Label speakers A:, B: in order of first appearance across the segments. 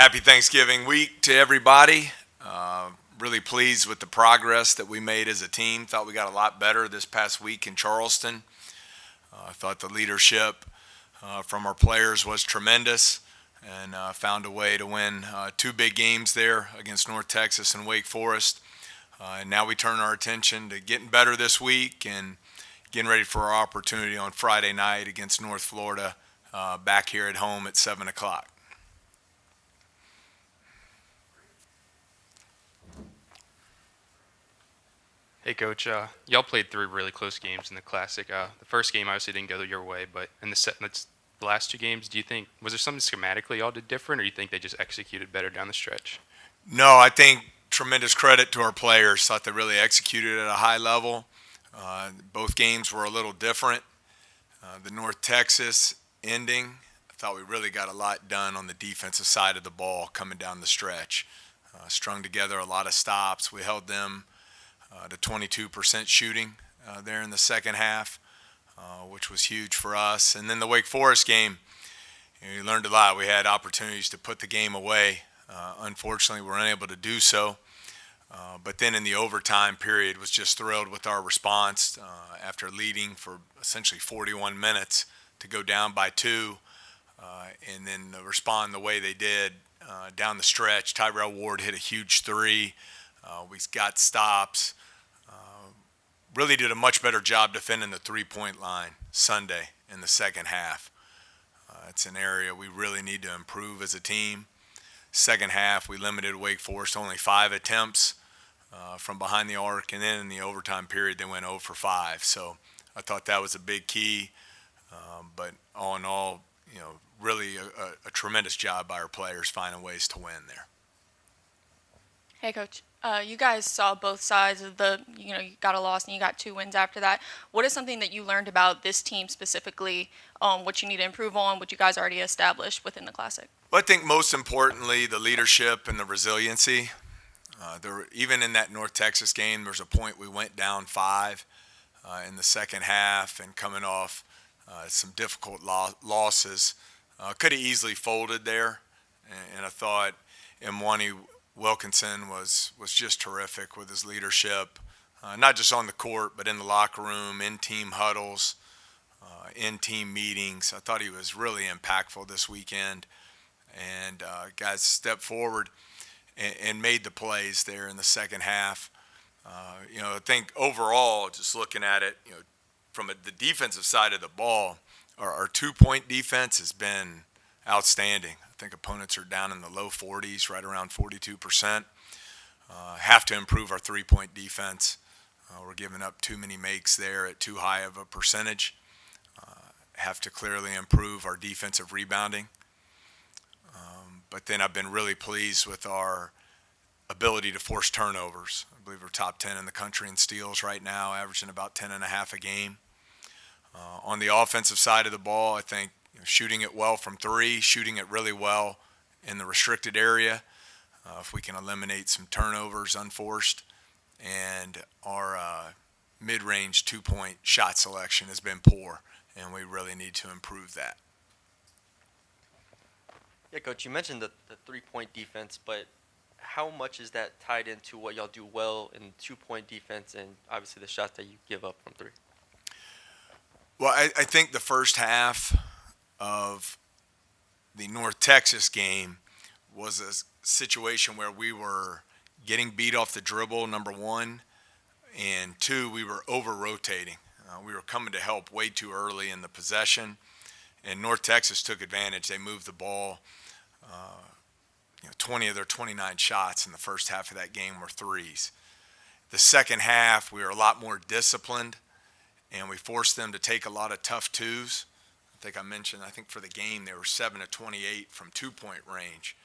A: Happy Thanksgiving week to everybody. Really pleased with the progress that we made as a team. Thought we got a lot better this past week in Charleston. I thought the leadership from our players was tremendous and found a way to win two big games there against North Texas and Wake Forest. And now we turn our attention to getting better this week and getting ready for our opportunity on Friday night against North Florida back here at home at 7 o'clock.
B: Hey, Coach. Y'all played three really close games in the Classic. The first game obviously didn't go your way, but in the last two games, do you think was there something schematically y'all did different, or do you think they just executed better down the stretch?
A: No, I think tremendous credit to our players. Thought they really executed at a high level. Both games were a little different. The North Texas ending, I thought we really got a lot done on the defensive side of the ball coming down the stretch. Strung together a lot of stops. We held them to 22% shooting there in the second half, which was huge for us. And then the Wake Forest game, you learned a lot. We had opportunities to put the game away. Unfortunately, we were unable to do so. But then in the overtime period, was just thrilled with our response after leading for essentially 41 minutes to go down by two, and then respond the way they did down the stretch. Tyrell Ward hit a huge three. We got stops. Really did a much better job defending the three-point line Sunday in the second half. It's an area we really need to improve as a team. Second half, we limited Wake Forest to only 5 attempts from behind the arc, and then in the overtime period, they went 0 for 5. So I thought that was a big key. But all in all, really a tremendous job by our players finding ways to win there.
C: Hey, Coach. You guys saw both sides of you got a loss and you got two wins after that. What is something that you learned about this team specifically, what you need to improve on, what you guys already established within the Classic?
A: Well, I think most importantly, the leadership and the resiliency. Even in that North Texas game, there was a point we went down 5 in the second half and coming off some difficult losses. Could have easily folded there, and I thought Mwani Wilkinson was just terrific with his leadership, not just on the court, but in the locker room, in team huddles, in team meetings. I thought he was really impactful this weekend, and guys stepped forward and made the plays there in the second half. I think overall, just looking at it, from the defensive side of the ball, our two-point defense has been outstanding. I think opponents are down in the low 40s, right around 42%. Have to improve our three-point defense. We're giving up too many makes there at too high of a percentage. Have to clearly improve our defensive rebounding. But then I've been really pleased with our ability to force turnovers. I believe we're top 10 in the country in steals right now, averaging about 10.5 a game. On the offensive side of the ball, I think shooting it well from three, shooting it really well in the restricted area. If we can eliminate some turnovers unforced, and our mid-range two-point shot selection has been poor, and we really need to improve that.
D: Yeah, Coach, you mentioned the three-point defense, but how much is that tied into what y'all do well in two-point defense and obviously the shots that you give up from three?
A: Well, I think the first half of the North Texas game was a situation where we were getting beat off the dribble, number one, and two, we were over-rotating. We were coming to help way too early in the possession, and North Texas took advantage. They moved the ball. 20 of their 29 shots in the first half of that game were threes. The second half, we were a lot more disciplined, and we forced them to take a lot of tough twos. I think for the game, they were 7 of 28 from two-point range,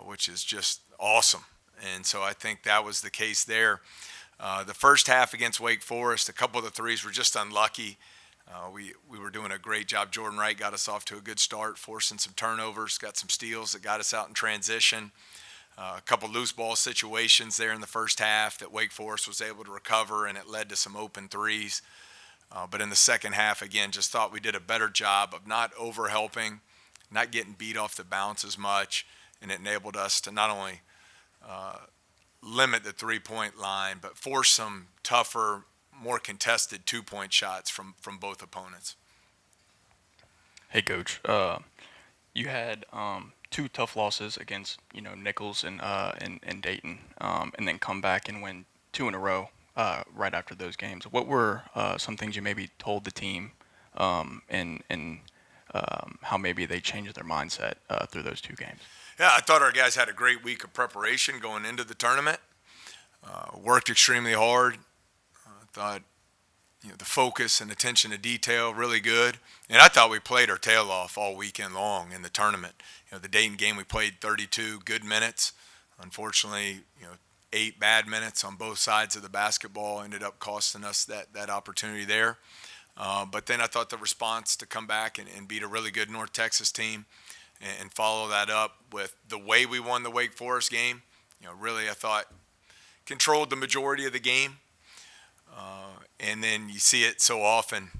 A: which is just awesome. And so I think that was the case there. The first half against Wake Forest, a couple of the threes were just unlucky. We were doing a great job. Jordan Wright got us off to a good start, forcing some turnovers, got some steals that got us out in transition. A couple loose ball situations there in the first half that Wake Forest was able to recover, and it led to some open threes. But in the second half, again, just thought we did a better job of not over-helping, not getting beat off the bounce as much, and it enabled us to not only limit the three-point line, but force some tougher, more contested two-point shots from both opponents.
E: Hey, Coach. You had two tough losses against Nichols and Dayton, and then come back and win two in a row right after those games. What were some things you maybe told the team, and how maybe they changed their mindset through those two games?
A: Yeah, I thought our guys had a great week of preparation going into the tournament. Worked extremely hard. I thought the focus and attention to detail really good. And I thought we played our tail off all weekend long in the tournament. The Dayton game we played 32 good minutes. Unfortunately, 8 bad minutes on both sides of the basketball ended up costing us that opportunity there. But then I thought the response to come back and beat a really good North Texas team and follow that up with the way we won the Wake Forest game, really I thought controlled the majority of the game. And then you see it so often,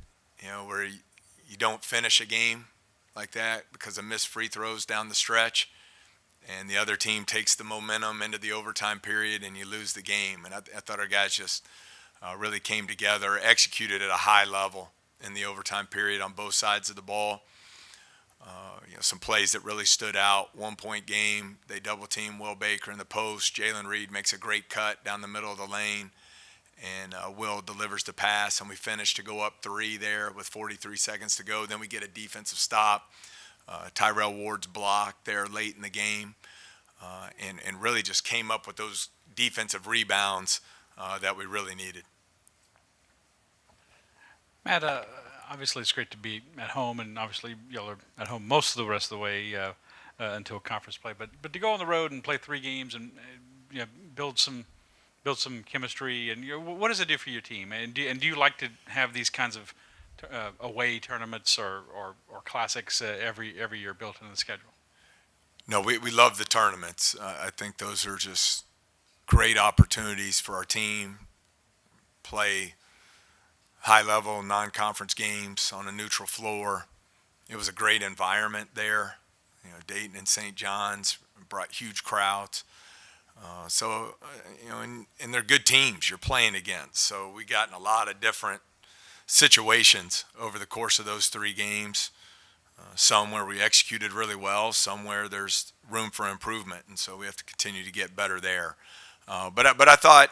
A: where you don't finish a game like that because of missed free throws down the stretch, and the other team takes the momentum into the overtime period and you lose the game. And I thought our guys just really came together, executed at a high level in the overtime period on both sides of the ball. Some plays that really stood out. 1-point game, they double team Will Baker in the post. Jalen Reed makes a great cut down the middle of the lane, and Will delivers the pass, and we finish to go up 3 there with 43 seconds to go. Then we get a defensive stop. Tyrell Ward's block there late in the game, and really just came up with those defensive rebounds that we really needed.
F: Matt, obviously it's great to be at home, and obviously y'all are at home most of the rest of the way until conference play. But to go on the road and play 3 games and build some chemistry, and what does it do for your team? And do you like to have these kinds of away tournaments or classics every year built into the schedule?
A: No, we love the tournaments. I think those are just great opportunities for our team. Play high-level non-conference games on a neutral floor. It was a great environment there. Dayton and St. John's brought huge crowds. And they're good teams you're playing against. So we got in a lot of different situations over the course of those 3 games. Some where we executed really well, some where there's room for improvement, and so we have to continue to get better there. But I thought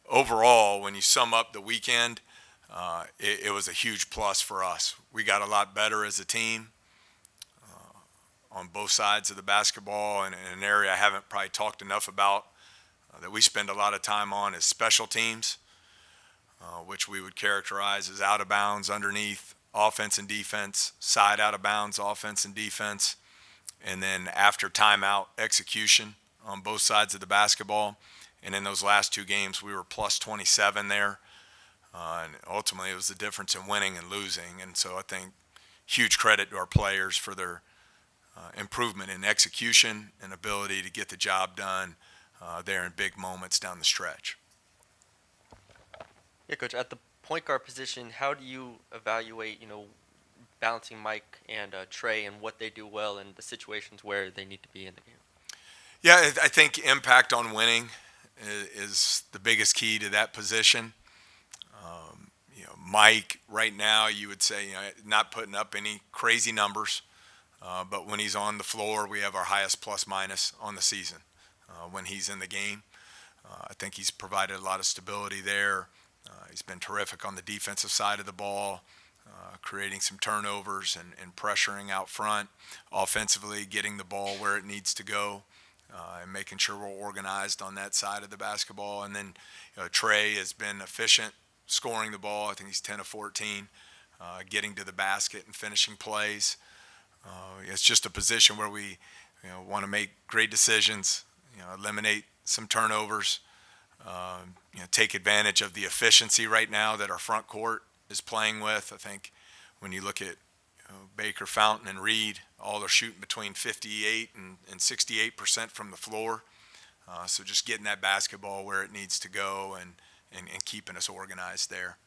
A: overall, when you sum up the weekend, it was a huge plus for us. We got a lot better as a team on both sides of the basketball, and in an area I haven't probably talked enough about that we spend a lot of time on is special teams, which we would characterize as out of bounds, underneath, offense and defense, side out of bounds, offense and defense, and then after timeout, execution on both sides of the basketball. And in those last 2 games, we were plus 27 there. And ultimately, it was the difference in winning and losing. And so I think huge credit to our players for their improvement in execution and ability to get the job done there in big moments down the stretch.
D: Yeah, Coach, at the point guard position, how do you evaluate, balancing Mike and Trey and what they do well in the situations where they need to be in the game?
A: Yeah, I think impact on winning is the biggest key to that position. Mike, right now, you would say, not putting up any crazy numbers, but when he's on the floor, we have our highest plus-minus on the season when he's in the game. I think he's provided a lot of stability there. He's been terrific on the defensive side of the ball, creating some turnovers and pressuring out front. Offensively, getting the ball where it needs to go and making sure we're organized on that side of the basketball. And then Trey has been efficient scoring the ball. I think he's 10 of 14, getting to the basket and finishing plays. It's just a position where we want to make great decisions, eliminate some turnovers, take advantage of the efficiency right now that our front court is playing with. I think when you look at Baker, Fountain, and Reed, all are shooting between 58 and 68% from the floor. So just getting that basketball where it needs to go and keeping us organized there.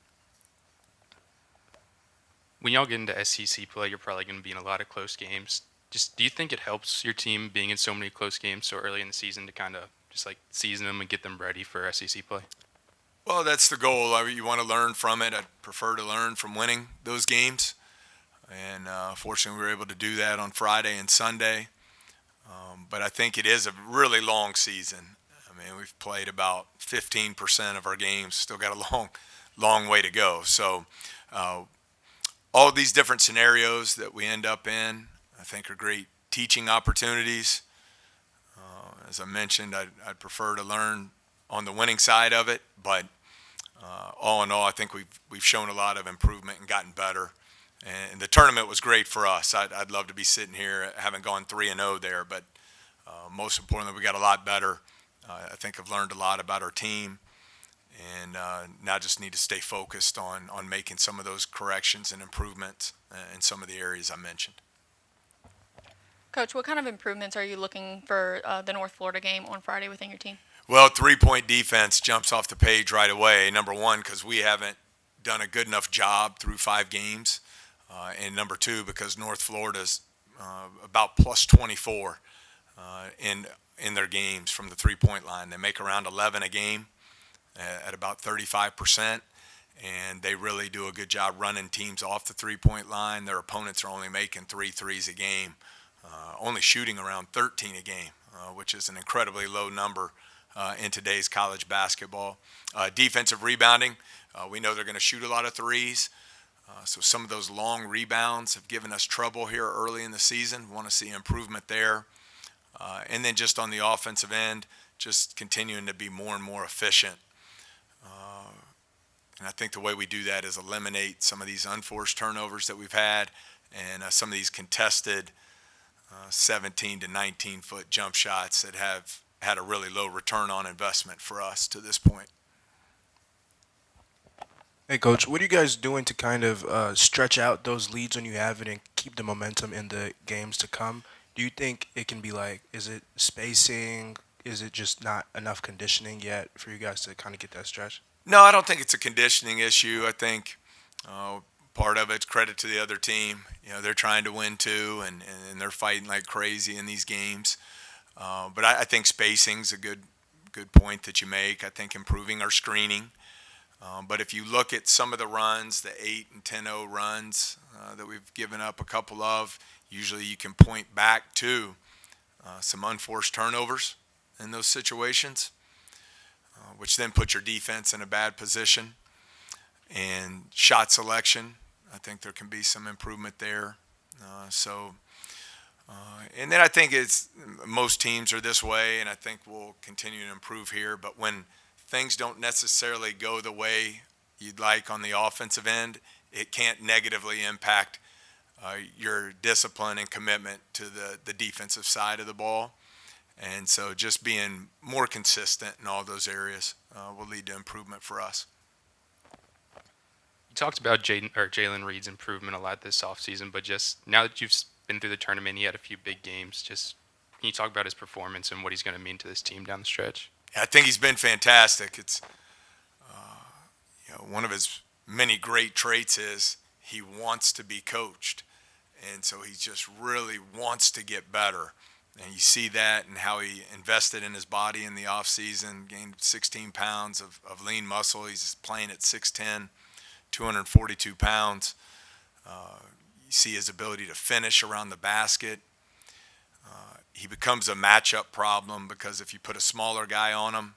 B: When y'all get into SEC play, you're probably going to be in a lot of close games. Just do you think it helps your team being in so many close games so early in the season to kind of just like season them and get them ready for SEC play?
A: Well, that's the goal. You want to learn from it. I'd prefer to learn from winning those games. And fortunately, we were able to do that on Friday and Sunday. But I think it is a really long season. I mean, we've played about 15% of our games. Still got a long way to go. So all these different scenarios that we end up in, I think, are great teaching opportunities. As I mentioned, I'd prefer to learn on the winning side of it. But all in all, I think we've shown a lot of improvement and gotten better. And the tournament was great for us. I'd love to be sitting here, having gone 3-0 there, but most importantly, we got a lot better. I think I've learned a lot about our team, and now just need to stay focused on making some of those corrections and improvements in some of the areas I mentioned.
C: Coach, what kind of improvements are you looking for the North Florida game on Friday within your team?
A: Well, three-point defense jumps off the page right away. Number one, because we haven't done a good enough job through 5 games. And number two, because North Florida's about plus 24 in their games from the three-point line. They make around 11 a game at about 35%, and they really do a good job running teams off the three-point line. Their opponents are only making 3 threes a game, only shooting around 13 a game, which is an incredibly low number in today's college basketball. Defensive rebounding, we know they're going to shoot a lot of threes. So some of those long rebounds have given us trouble here early in the season. We want to see improvement there. And then just on the offensive end, just continuing to be more and more efficient. And I think the way we do that is eliminate some of these unforced turnovers that we've had and some of these contested 17 to 19-foot jump shots that have had a really low return on investment for us to this point.
G: Hey, Coach, what are you guys doing to kind of stretch out those leads when you have it and keep the momentum in the games to come? Do you think it can be like, is it spacing? Is it just not enough conditioning yet for you guys to kind of get that stretch?
A: No, I don't think it's a conditioning issue. I think part of it's credit to the other team. You know, they're trying to win too, and they're fighting like crazy in these games. But I think spacing's a good point that you make. I think improving our screening. But if you look at some of the runs, the 8 and 10-0 runs that we've given up a couple of, usually you can point back to some unforced turnovers in those situations, which then puts your defense in a bad position. And shot selection, I think there can be some improvement there. And then I think most teams are this way, and I think we'll continue to improve here. But when things don't necessarily go the way you'd like on the offensive end, it can't negatively impact your discipline and commitment to the defensive side of the ball. And so just being more consistent in all those areas will lead to improvement for us.
B: You talked about Jalen Reed's improvement a lot this offseason, but just now that you've been through the tournament, he had a few big games. Just can you talk about his performance and what he's going to mean to this team down the stretch?
A: I think he's been fantastic. It's one of his many great traits is he wants to be coached, and so he just really wants to get better. And you see that in how he invested in his body in the offseason, gained 16 pounds of lean muscle. He's playing at 6'10", 242 pounds. You see his ability to finish around the basket. He becomes a matchup problem because if you put a smaller guy on him,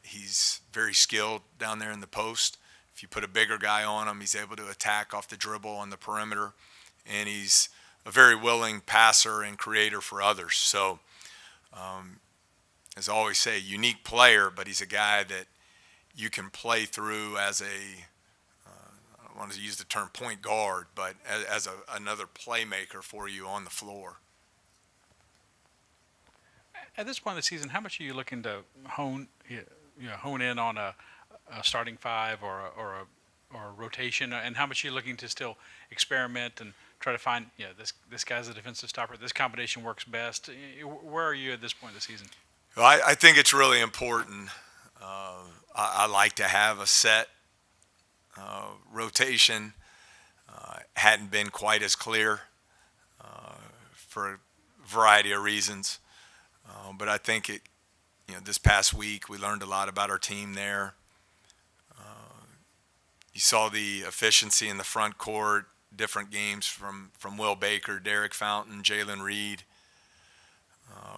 A: he's very skilled down there in the post. If you put a bigger guy on him, he's able to attack off the dribble on the perimeter. And he's a very willing passer and creator for others. So, as I always say, unique player, but he's a guy that you can play through as I don't want to use the term point guard, but as another playmaker for you on the floor.
F: At this point in the season, how much are you looking to hone in on a starting five or a rotation, and how much are you looking to still experiment and try to find, this guy's a defensive stopper, this combination works best? Where are you at this point in the season?
A: Well, I think it's really important. I like to have a set rotation. Hadn't been quite as clear for a variety of reasons. But I think this past week we learned a lot about our team there. You saw the efficiency in the front court, different games from Will Baker, Derek Fountain, Jalen Reed.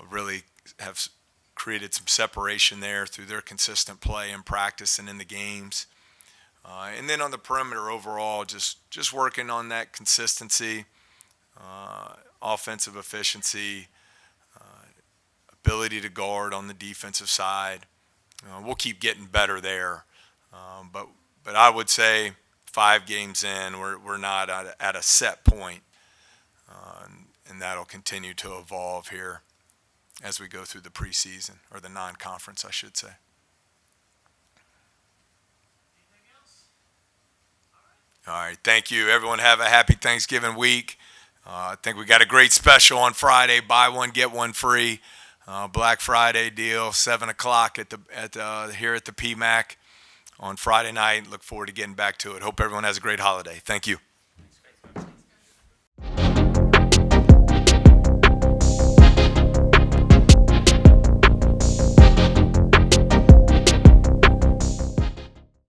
A: Really have created some separation there through their consistent play in practice and in the games. And then on the perimeter overall, just working on that consistency, offensive efficiency, ability to guard on the defensive side. We'll keep getting better there. But I would say 5 games in, we're not at a set point, and that'll continue to evolve here as we go through the preseason, or the non-conference, I should say. All right, thank you. Everyone have a happy Thanksgiving week. I think we got a great special on Friday, buy one, get one free. Black Friday deal, 7 o'clock here at the PMAC on Friday night. Look forward to getting back to it. Hope everyone has a great holiday. Thank you.